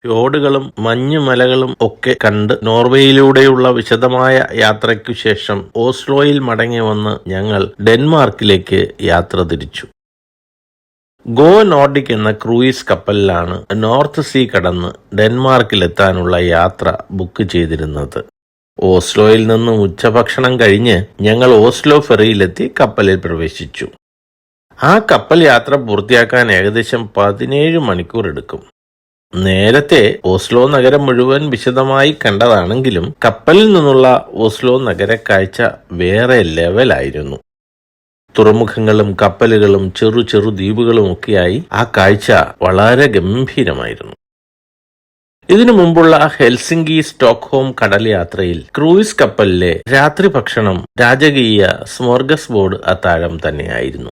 യോടുകളും മഞ്ഞുമലകളും ഒക്കെ കണ്ട് നോർവേയിലൂടെയുള്ള വിശദമായ യാത്രയ്ക്കു ശേഷം ഓസ്ലോയിൽ മടങ്ങി വന്ന് ഞങ്ങൾ ഡെൻമാർക്കിലേക്ക് യാത്ര തിരിച്ചു. ഗോ നോർഡിക് എന്ന ക്രൂയിസ് കപ്പലിലാണ് നോർത്ത് സീ കടന്ന് ഡെൻമാർക്കിലെത്താനുള്ള യാത്ര ബുക്ക് ചെയ്തിരുന്നത്. ഓസ്ലോയിൽ നിന്ന് ഉച്ചഭക്ഷണം കഴിഞ്ഞ് ഞങ്ങൾ ഓസ്ലോ ഫെറിയിലെത്തി കപ്പലിൽ പ്രവേശിച്ചു. ആ കപ്പൽ യാത്ര പൂർത്തിയാക്കാൻ ഏകദേശം 17 മണിക്കൂർ എടുക്കും. നേരത്തെ ഓസ്ലോ നഗരം മുഴുവൻ വിശദമായി കണ്ടതാണെങ്കിലും കപ്പലിൽ നിന്നുള്ള ഓസ്ലോ നഗരക്കാഴ്ച വേറെ ലെവലായിരുന്നു. തുറമുഖങ്ങളും കപ്പലുകളും ചെറു ചെറു ദ്വീപുകളുമൊക്കെയായി ആ കാഴ്ച വളരെ ഗംഭീരമായിരുന്നു. ഇതിനു മുമ്പുള്ള ഹെൽസിങ്കി സ്റ്റോക്ക്ഹോം കടൽ യാത്രയിൽ ക്രൂയിസ് കപ്പലിലെ രാത്രി ഭക്ഷണം രാജകീയ സ്മോർഗസ്ബോർഡ് അത്താഴം തന്നെയായിരുന്നു.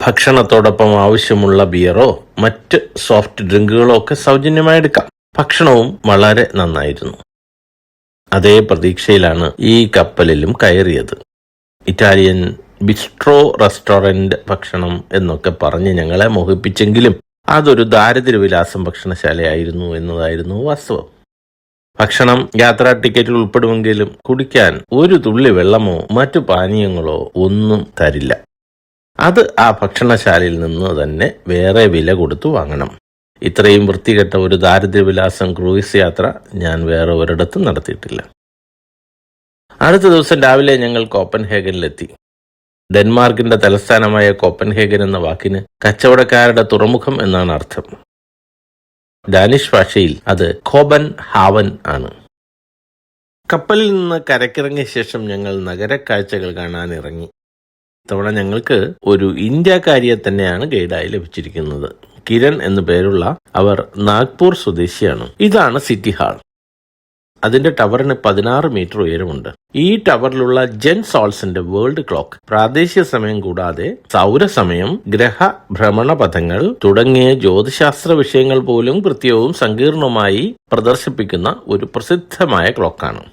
ഭക്ഷണത്തോടൊപ്പം ആവശ്യമുള്ള ബിയറോ മറ്റ് സോഫ്റ്റ് ഡ്രിങ്കുകളോ ഒക്കെ സൗജന്യമായി എടുക്കാം. ഭക്ഷണവും വളരെ നന്നായിരുന്നു. അതേ പ്രതീക്ഷയിലാണ് ഈ കപ്പലിലും കയറിയത്. ഇറ്റാലിയൻ ബിസ്ട്രോ റെസ്റ്റോറന്റ് ഭക്ഷണം എന്നൊക്കെ പറഞ്ഞ് ഞങ്ങളെ മോഹിപ്പിച്ചെങ്കിലും അതൊരു ദാരിദ്ര്യവിലാസം ഭക്ഷണശാലയായിരുന്നു എന്നതായിരുന്നു വാസ്തവം. ഭക്ഷണം യാത്രാ ടിക്കറ്റിൽ ഉൾപ്പെടുമെങ്കിലും കുടിക്കാൻ ഒരു തുള്ളി വെള്ളമോ മറ്റു പാനീയങ്ങളോ ഒന്നും തരില്ല. അത് ആ ഭക്ഷണശാലയിൽ നിന്ന് തന്നെ വേറെ വില കൊടുത്തു വാങ്ങണം. ഇത്രയും വൃത്തികെട്ട ഒരു ദാരിദ്ര്യവിലാസം ക്രൂയിസ് യാത്ര ഞാൻ വേറെ ഒരിടത്തും നടത്തിയിട്ടില്ല. അടുത്ത ദിവസം രാവിലെ ഞങ്ങൾ കോപ്പൻഹേഗനിലെത്തി. ഡെൻമാർക്കിന്റെ തലസ്ഥാനമായ കോപ്പൻഹേഗൻ എന്ന വാക്കിന് കച്ചവടക്കാരുടെ തുറമുഖം എന്നാണ് അർത്ഥം. ഡാനിഷ് ഭാഷയിൽ അത് കോബൻ ഹാവൻ ആണ്. കപ്പലിൽ നിന്ന് കരക്കിറങ്ങിയ ശേഷം ഞങ്ങൾ നഗരക്കാഴ്ചകൾ കാണാൻ ഇറങ്ങി. ഇത്തവണ ഞങ്ങൾക്ക് ഒരു ഇന്ത്യക്കാരിയെ തന്നെയാണ് ഗൈഡായി ലഭിച്ചിരിക്കുന്നത്. കിരൺ എന്നു പേരുള്ള അവർ നാഗ്പൂർ സ്വദേശിയാണ്. ഇതാണ് സിറ്റി ഹാൾ. അതിന്റെ ടവറിന് 16 മീറ്റർ ഉയരമുണ്ട്. ഈ ടവറിലുള്ള ജെൻ സോൾസിന്റെ വേൾഡ് ക്ലോക്ക് പ്രാദേശിക സമയം കൂടാതെ സൗരസമയം, ഗ്രഹ ഭ്രമണപഥങ്ങൾ തുടങ്ങിയ ജ്യോതിശാസ്ത്ര വിഷയങ്ങൾ പോലും കൃത്യവും സങ്കീർണവുമായി പ്രദർശിപ്പിക്കുന്ന ഒരു പ്രസിദ്ധമായ ക്ലോക്കാണ്.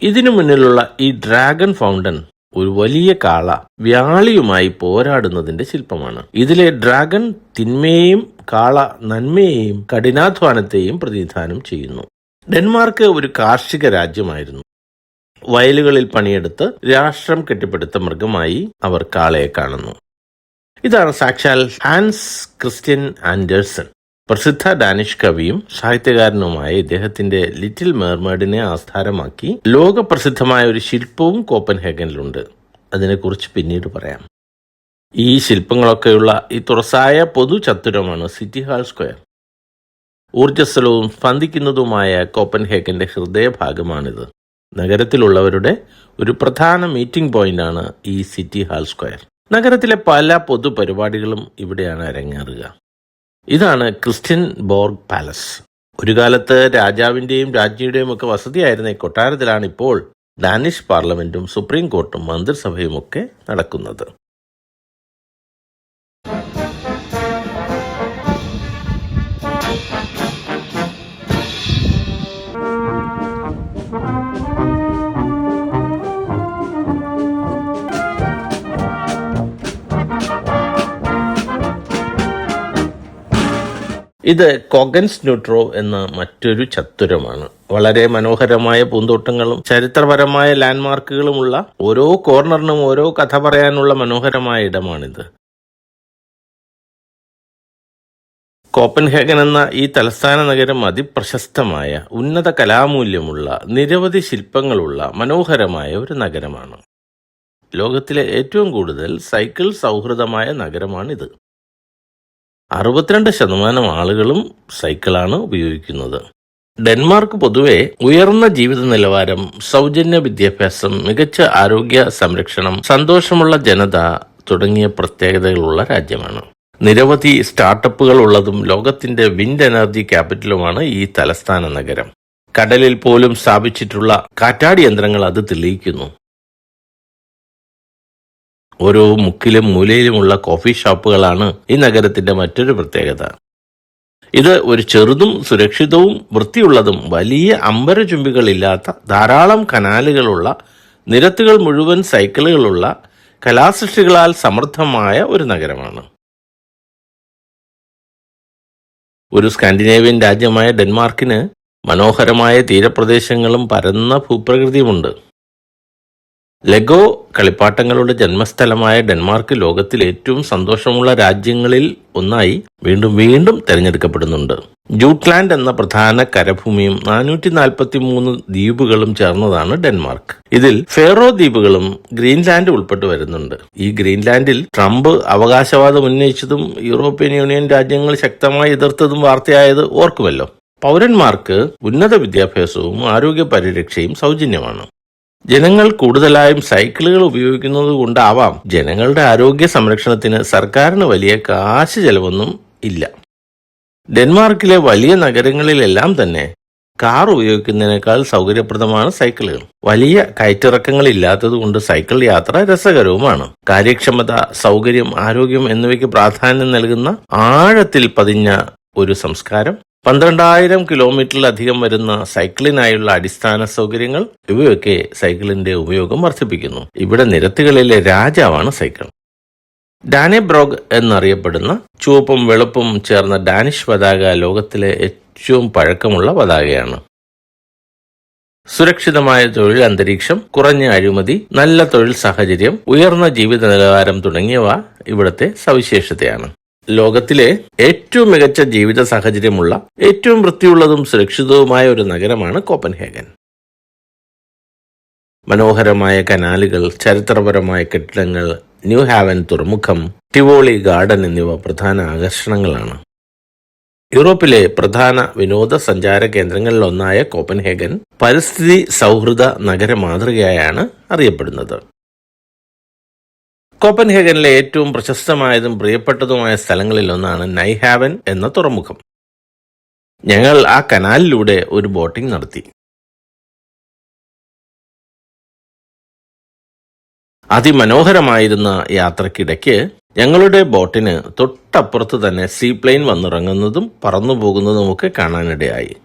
ഇതിനു മുന്നിലുള്ള ഈ ഡ്രാഗൺ ഫൗണ്ടൻ ഒരു വലിയ കാള വ്യാളിയുമായി പോരാടുന്നതിന്റെ ശില്പമാണ്. ഇതിലെ ഡ്രാഗൺ തിന്മയെയും കാള നന്മയെയും കഠിനാധ്വാനത്തെയും പ്രതിനിധാനം ചെയ്യുന്നു. ഡെൻമാർക്ക് ഒരു കാർഷിക രാജ്യമായിരുന്നു. വയലുകളിൽ പണിയെടുത്ത് രാഷ്ട്രം കെട്ടിപ്പടുത്ത മൃഗമായി അവർ കാളയെ കാണുന്നു. ഇതാണ് സാക്ഷാൽ ഹാൻസ് ക്രിസ്ത്യൻ ആൻഡേഴ്സൺ. പ്രസിദ്ധ ഡാനിഷ് കവിയും സാഹിത്യകാരനുമായ ഇദ്ദേഹത്തിന്റെ ലിറ്റിൽ മെർമെയ്ഡിനെ ആസ്ഥാനമാക്കി ലോകപ്രസിദ്ധമായ ഒരു ശില്പവും കോപ്പൻഹേഗനിലുണ്ട്. അതിനെക്കുറിച്ച് പിന്നീട് പറയാം. ഈ ശില്പങ്ങളൊക്കെയുള്ള ഈ തുറസായ പൊതു ചത്തുരമാണ് സിറ്റി ഹാൾ സ്ക്വയർ. ഊർജ്ജസ്വലവും സ്പന്ദിക്കുന്നതുമായ കോപ്പൻഹേഗന്റെ ഹൃദയഭാഗമാണിത്. നഗരത്തിലുള്ളവരുടെ ഒരു പ്രധാന മീറ്റിംഗ് പോയിന്റാണ് ഈ സിറ്റി ഹാൾ സ്ക്വയർ. നഗരത്തിലെ പല പൊതുപരിപാടികളും ഇവിടെയാണ് അരങ്ങേറുക. ഇതാണ് ക്രിസ്റ്റ്യൻ ബോർഗ് പാലസ്. ഒരു കാലത്ത് രാജാവിന്റെയും രാജ്ഞിയുടെയും ഒക്കെ വസതിയായിരുന്ന ഈ കൊട്ടാരത്തിലാണ് ഇപ്പോൾ ഡാനിഷ് പാർലമെന്റും സുപ്രീം കോർട്ടും മന്ത്രിസഭയും ഒക്കെ നടക്കുന്നത്. ഇത് കൊഗൻസ് ന്യൂട്രോ എന്ന മറ്റൊരു ചത്തുരമാണ്. വളരെ മനോഹരമായ പൂന്തോട്ടങ്ങളും ചരിത്രപരമായ ലാൻഡ്മാർക്കുകളുമുള്ള ഓരോ കോർണറിനും ഓരോ കഥ പറയാനുള്ള മനോഹരമായ ഇടമാണിത്. കോപ്പൻഹേഗൻ എന്ന ഈ തലസ്ഥാന നഗരം അതിപ്രശസ്തമായ ഉന്നത കലാമൂല്യമുള്ള നിരവധി ശില്പങ്ങളുള്ള മനോഹരമായ ഒരു നഗരമാണ്. ലോകത്തിലെ ഏറ്റവും കൂടുതൽ സൈക്കിൾ സൗഹൃദമായ നഗരമാണിത്. 62% ആളുകളും സൈക്കിളാണ് ഉപയോഗിക്കുന്നത്. ഡെൻമാർക്ക് പൊതുവെ ഉയർന്ന ജീവിത നിലവാരം, സൗജന്യ വിദ്യാഭ്യാസം, മികച്ച ആരോഗ്യ സംരക്ഷണം, സന്തോഷമുള്ള ജനത തുടങ്ങിയ പ്രത്യേകതകളുള്ള രാജ്യമാണ്. നിരവധി സ്റ്റാർട്ടപ്പുകൾ ഉള്ളതും ലോകത്തിന്റെ വിൻഡ് എനർജി ക്യാപിറ്റലുമാണ് ഈ തലസ്ഥാന നഗരം. കടലിൽ പോലും സ്ഥാപിച്ചിട്ടുള്ള കാറ്റാടി യന്ത്രങ്ങൾ അത് തെളിയിക്കുന്നു. ഓരോ മുക്കിലും മൂലയിലുമുള്ള കോഫി ഷോപ്പുകളാണ് ഈ നഗരത്തിന്റെ മറ്റൊരു പ്രത്യേകത. ഇത് ഒരു ചെറുതും സുരക്ഷിതവും വൃത്തിയുള്ളതും വലിയ അമ്പരചുംബികളില്ലാത്ത ധാരാളം കനാലുകളുള്ള, നിരത്തുകൾ മുഴുവൻ സൈക്കിളുകളുള്ള, കലാസൃഷ്ടികളാൽ സമൃദ്ധമായ ഒരു നഗരമാണ്. ഒരു സ്കാൻഡിനേവിയൻ രാജ്യമായ ഡെൻമാർക്കിന് മനോഹരമായ തീരപ്രദേശങ്ങളും പരന്ന ഭൂപ്രകൃതിയുമുണ്ട്. ലെഗോ കളിപ്പാട്ടങ്ങളുടെ ജന്മസ്ഥലമായ ഡെൻമാർക്ക് ലോകത്തിലെ ഏറ്റവും സന്തോഷമുള്ള രാജ്യങ്ങളിൽ ഒന്നായി വീണ്ടും വീണ്ടും തെരഞ്ഞെടുക്കപ്പെടുന്നുണ്ട്. ജൂട്ട്ലാൻഡ് എന്ന പ്രധാന കരഭൂമിയും 443 ദ്വീപുകളും ചേർന്നതാണ് ഡെൻമാർക്ക്. ഇതിൽ ഫെറോ ദ്വീപുകളും ഗ്രീൻലാൻഡ് ഉൾപ്പെട്ടു വരുന്നുണ്ട്. ഈ ഗ്രീൻലാൻഡിൽ ട്രംപ് അവകാശവാദം ഉന്നയിച്ചതും യൂറോപ്യൻ യൂണിയൻ രാജ്യങ്ങൾ ശക്തമായി എതിർത്തതും വാർത്തയായത് ഓർക്കുമല്ലോ. പൗരന്മാർക്ക് ഉന്നത വിദ്യാഭ്യാസവും ആരോഗ്യ പരിരക്ഷയും സൗജന്യമാണ്. ജനങ്ങൾ കൂടുതലായും സൈക്കിളുകൾ ഉപയോഗിക്കുന്നത് കൊണ്ടാവാം ജനങ്ങളുടെ ആരോഗ്യ സംരക്ഷണത്തിന് സർക്കാരിന് വലിയ കാശ് ചെലവൊന്നും ഇല്ല. ഡെൻമാർക്കിലെ വലിയ നഗരങ്ങളിലെല്ലാം തന്നെ കാർ ഉപയോഗിക്കുന്നതിനേക്കാൾ സൗകര്യപ്രദമാണ് സൈക്കിളുകൾ. വലിയ കയറ്റിറക്കങ്ങളില്ലാത്തതുകൊണ്ട് സൈക്കിൾ യാത്ര രസകരവുമാണ്. കാര്യക്ഷമത, സൗകര്യം, ആരോഗ്യം എന്നിവയ്ക്ക് പ്രാധാന്യം നൽകുന്ന ആഴത്തിൽ പതിഞ്ഞ ഒരു സംസ്കാരം, 12,000 കിലോമീറ്ററിലധികം വരുന്ന സൈക്കിളിനായുള്ള അടിസ്ഥാന സൗകര്യങ്ങൾ, ഇവയൊക്കെ സൈക്കിളിന്റെ ഉപയോഗം വർദ്ധിപ്പിക്കുന്നു. ഇവിടെ നിരത്തുകളിലെ രാജാവാണ് സൈക്കിൾ. ഡാനെബ്രോഗ് എന്നറിയപ്പെടുന്ന ചുവപ്പും വെളുപ്പും ചേർന്ന ഡാനിഷ് പതാക ലോകത്തിലെ ഏറ്റവും പഴക്കമുള്ള പതാകയാണ്. സുരക്ഷിതമായ തൊഴിൽ അന്തരീക്ഷം, കുറഞ്ഞ അഴിമതി, നല്ല തൊഴിൽ സാഹചര്യം, ഉയർന്ന ജീവിത നിലവാരം തുടങ്ങിയവ ഇവിടുത്തെ സവിശേഷതയാണ്. ലോകത്തിലെ ഏറ്റവും മികച്ച ജീവിത സാഹചര്യമുള്ള, ഏറ്റവും വൃത്തിയുള്ളതും സുരക്ഷിതവുമായ ഒരു നഗരമാണ് കോപ്പൻഹേഗൻ. മനോഹരമായ കനാലുകൾ, ചരിത്രപരമായ കെട്ടിടങ്ങൾ, ന്യൂ ഹാവൻ തുറമുഖം, ടിവോളി ഗാർഡൻ എന്നിവ പ്രധാന ആകർഷണങ്ങളാണ്. യൂറോപ്പിലെ പ്രധാന വിനോദസഞ്ചാര കേന്ദ്രങ്ങളിലൊന്നായ കോപ്പൻഹേഗൻ പരിസ്ഥിതി സൗഹൃദ നഗര മാതൃകയായാണ് അറിയപ്പെടുന്നത്. കോപ്പൻഹേഗനിലെ ഏറ്റവും പ്രശസ്തമായതും പ്രിയപ്പെട്ടതുമായ സ്ഥലങ്ങളിലൊന്നാണ് നൈഹാവൻ എന്ന തുറമുഖം. ഞങ്ങൾ ആ കനാലിലൂടെ ഒരു ബോട്ടിംഗ് നടത്തി. അതിമനോഹരമായിരുന്ന യാത്രക്കിടയ്ക്ക് ഞങ്ങളുടെ ബോട്ടിന് തൊട്ടപ്പുറത്ത് തന്നെ സീപ്ലെയിൻ വന്നിറങ്ങുന്നതും പറന്നു പോകുന്നതുമൊക്കെ കാണാനിടയായി.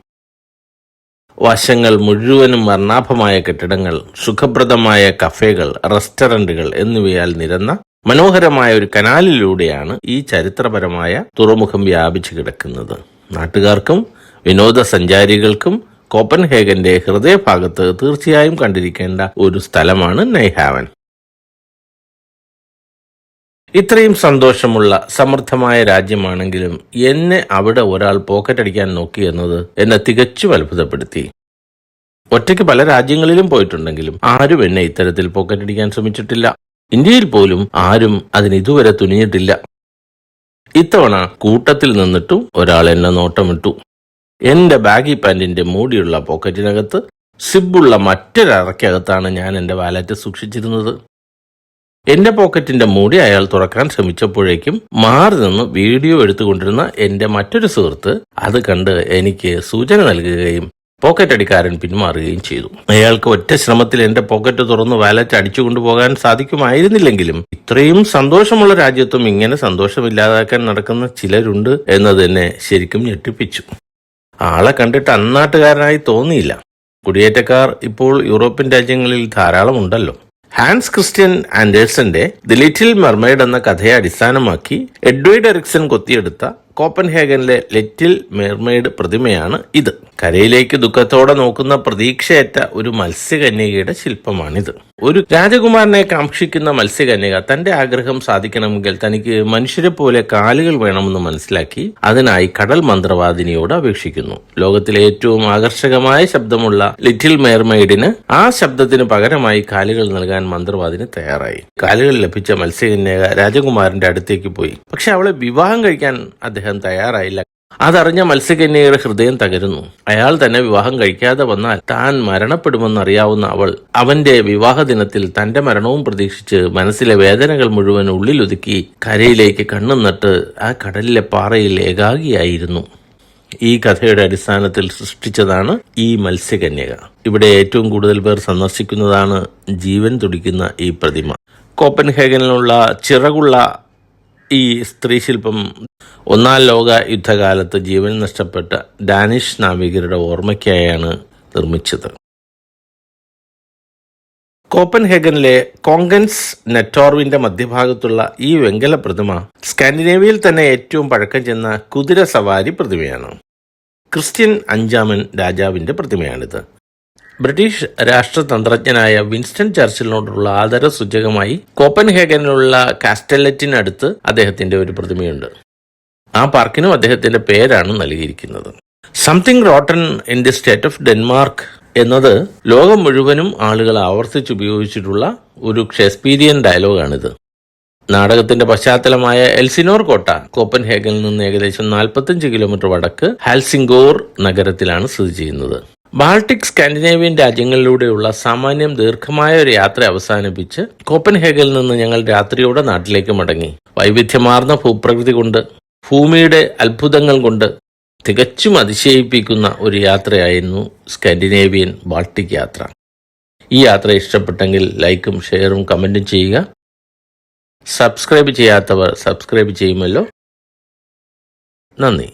വശങ്ങൾ മുഴുവനും വർണ്ണാഭമായ കെട്ടിടങ്ങൾ, സുഖപ്രദമായ കഫേകൾ, റെസ്റ്റോറന്റുകൾ എന്നിവയാൽ നിരന്ന മനോഹരമായ ഒരു കനാലിലൂടെയാണ് ഈ ചരിത്രപരമായ തുറമുഖം വ്യാപിച്ചു കിടക്കുന്നത്. നാട്ടുകാർക്കും വിനോദസഞ്ചാരികൾക്കും കോപ്പൻഹേഗന്റെ ഹൃദയഭാഗത്ത് തീർച്ചയായും കണ്ടിരിക്കേണ്ട ഒരു സ്ഥലമാണ് നൈഹാവൻ. ഇത്രയും സന്തോഷമുള്ള സമൃദ്ധമായ രാജ്യമാണെങ്കിലും എന്നെ അവിടെ ഒരാൾ പോക്കറ്റടിക്കാൻ നോക്കി എന്നത് എന്നെ തികച്ചും അത്ഭുതപ്പെടുത്തി. ഒറ്റയ്ക്ക് പല രാജ്യങ്ങളിലും പോയിട്ടുണ്ടെങ്കിലും ആരും എന്നെ ഇത്തരത്തിൽ പോക്കറ്റടിക്കാൻ ശ്രമിച്ചിട്ടില്ല. ഇന്ത്യയിൽ പോലും ആരും അതിന് ഇതുവരെ തുനിഞ്ഞിട്ടില്ല. ഇത്തവണ കൂട്ടത്തിൽ നിന്നിട്ടും ഒരാൾ എന്നെ നോട്ടമിട്ടു. എന്റെ ബാഗി പാന്റിന്റെ മൂടിയുള്ള പോക്കറ്റിനകത്ത് സിബുള്ള മറ്റൊരറയ്ക്കകത്താണ് ഞാൻ എന്റെ വാലറ്റ് സൂക്ഷിച്ചിരുന്നത്. എന്റെ പോക്കറ്റിന്റെ മൂടി അയാൾ തുറക്കാൻ ശ്രമിച്ചപ്പോഴേക്കും മാറി നിന്ന് വീഡിയോ എടുത്തുകൊണ്ടിരുന്ന എന്റെ മറ്റൊരു സുഹൃത്ത് അത് കണ്ട് എനിക്ക് സൂചന നൽകുകയും പോക്കറ്റടിക്കാരൻ പിന്മാറുകയും ചെയ്തു. അയാൾക്ക് ഒറ്റ ശ്രമത്തിൽ എന്റെ പോക്കറ്റ് തുറന്ന് വാലറ്റ് അടിച്ചു കൊണ്ടുപോകാൻ സാധിക്കുമായിരുന്നില്ലെങ്കിലും ഇത്രയും സന്തോഷമുള്ള രാജ്യത്തും ഇങ്ങനെ സന്തോഷമില്ലാതാക്കാൻ നടക്കുന്ന ചിലരുണ്ട് എന്നത് എന്നെ ശരിക്കും ഞെട്ടിപ്പിച്ചു. ആളെ കണ്ടിട്ട് അന്നാട്ടുകാരനായി തോന്നിയില്ല. കുടിയേറ്റക്കാർ ഇപ്പോൾ യൂറോപ്യൻ രാജ്യങ്ങളിൽ ധാരാളം ഉണ്ടല്ലോ. ഹാൻസ് ക്രിസ്ത്യൻ ആൻഡേഴ്സന്റെ ദി ലിറ്റിൽ മെർമെയ്ഡ് എന്ന കഥയെ അടിസ്ഥാനമാക്കി എഡ്വേർഡ് എറിക്സൺ കൊത്തിയെടുത്ത കോപ്പൻഹേഗനിലെ ലിറ്റിൽ മെർമെയ്ഡ് പ്രതിമയാണ് ഇത്. കരയിലേക്ക് ദുഃഖത്തോടെ നോക്കുന്ന പ്രതീക്ഷയറ്റ ഒരു മത്സ്യകന്യകയുടെ ശില്പമാണിത്. ഒരു രാജകുമാരനെ കാക്ഷിക്കുന്ന മത്സ്യകന്യക തന്റെ ആഗ്രഹം സാധിക്കണമെങ്കിൽ തനിക്ക് മനുഷ്യരെ പോലെ കാലുകൾ വേണമെന്ന് മനസ്സിലാക്കി അതിനായി കടൽ മന്ത്രവാദിനിയോട് അപേക്ഷിക്കുന്നു. ലോകത്തിലെ ഏറ്റവും ആകർഷകമായ ശബ്ദമുള്ള ലിറ്റിൽ മെർമെയ്ഡിന് ആ ശബ്ദത്തിന് പകരമായി കാലുകൾ നൽകാൻ മന്ത്രവാദിനി തയ്യാറായി. കാലുകൾ ലഭിച്ച മത്സ്യകന്യക രാജകുമാരന്റെ അടുത്തേക്ക് പോയി. പക്ഷെ അവളെ വിവാഹം കഴിക്കാൻ അദ്ദേഹം തയ്യാറായില്ല. അതറിഞ്ഞ മത്സ്യകന്യകയുടെ ഹൃദയം തകരുന്നു. അയാൾ തന്നെ വിവാഹം കഴിക്കാതെ വന്നാൽ താൻ മരണപ്പെടുമെന്നറിയാവുന്ന അവൾ അവന്റെ വിവാഹ ദിനത്തിൽ തന്റെ മരണവും പ്രതീക്ഷിച്ച് മനസ്സിലെ വേദനകൾ മുഴുവൻ ഉള്ളിലൊതുക്കി കരയിലേക്ക് കണ്ണും നട്ട് ആ കടലിലെ പാറയിൽ ഏകാഗിയായിരുന്നു. ഈ കഥയുടെ അടിസ്ഥാനത്തിൽ സൃഷ്ടിച്ചതാണ് ഈ മത്സ്യകന്യക. ഇവിടെ ഏറ്റവും കൂടുതൽ പേർ സന്ദർശിക്കുന്നതാണ് ജീവൻ തുടിക്കുന്ന ഈ പ്രതിമ. കോപ്പൻഹേഗനിലുള്ള ചിറകുള്ള ഈ സ്ത്രീ ശില്പം ഒന്നാം ലോക യുദ്ധകാലത്ത് ജീവൻ നഷ്ടപ്പെട്ട ഡാനിഷ് നാവികരുടെ ഓർമ്മയ്ക്കായാണ് നിർമ്മിച്ചത്. കോപ്പൻഹേഗനിലെ കോങ്കൻസ് നെറ്റോർവിന്റെ മധ്യഭാഗത്തുള്ള ഈ വെങ്കല പ്രതിമ സ്കാൻഡിനേവിയയിൽ തന്നെ ഏറ്റവും പഴക്കം ചെന്ന കുതിര സവാരി പ്രതിമയാണ്. ക്രിസ്ത്യൻ 5-ാമൻ രാജാവിന്റെ പ്രതിമയാണിത്. ബ്രിട്ടീഷ് രാഷ്ട്രതന്ത്രജ്ഞനായ വിൻസ്റ്റൺ ചർച്ചിലിനോടുള്ള ആദരസൂചകമായി കോപ്പൻഹേഗനിലുള്ള കാസ്റ്റലെറ്റിനടുത്ത് അദ്ദേഹത്തിന്റെ ഒരു പ്രതിമയുണ്ട്. ആ പാർക്കിനും അദ്ദേഹത്തിന്റെ പേരാണ് നൽകിയിരിക്കുന്നത്. Something rotten in the state of Denmark എന്നത് ലോകം മുഴുവനും ആളുകൾ ആവർത്തിച്ചുപയോഗിച്ചിട്ടുള്ള ഒരു ഷേക്സ്പീരിയൻ ഡയലോഗാണിത്. നാടകത്തിന്റെ പശ്ചാത്തലമായ എൽസിനോർ കോട്ട കോപ്പൻഹേഗനിൽ നിന്ന് ഏകദേശം 45 കിലോമീറ്റർ വടക്ക് ഹാൽസിംഗോർ നഗരത്തിലാണ് സ്ഥിതി ചെയ്യുന്നത്. ബാൾട്ടിക് സ്കാൻഡിനേവിയൻ രാജ്യങ്ങളിലൂടെയുള്ള സാമാന്യം ദീർഘമായ ഒരു യാത്ര അവസാനിപ്പിച്ച് കോപ്പൻഹേഗനിൽ നിന്ന് ഞങ്ങൾ രാത്രിയോടെ നാട്ടിലേക്ക് മടങ്ങി. വൈവിധ്യമാർന്ന ഭൂപ്രകൃതി കൊണ്ട്, ഭൂമിയുടെ അത്ഭുതങ്ങൾ കൊണ്ട് തികച്ചും അതിശയിപ്പിക്കുന്ന ഒരു യാത്രയായിരുന്നു സ്കാൻഡിനേവിയൻ ബാൾട്ടിക് യാത്ര. ഈ യാത്ര ഇഷ്ടപ്പെട്ടെങ്കിൽ ലൈക്കും ഷെയറും കമൻറ്റും ചെയ്യുക. സബ്സ്ക്രൈബ് ചെയ്യാത്തവർ സബ്സ്ക്രൈബ് ചെയ്യുമല്ലോ. നന്ദി.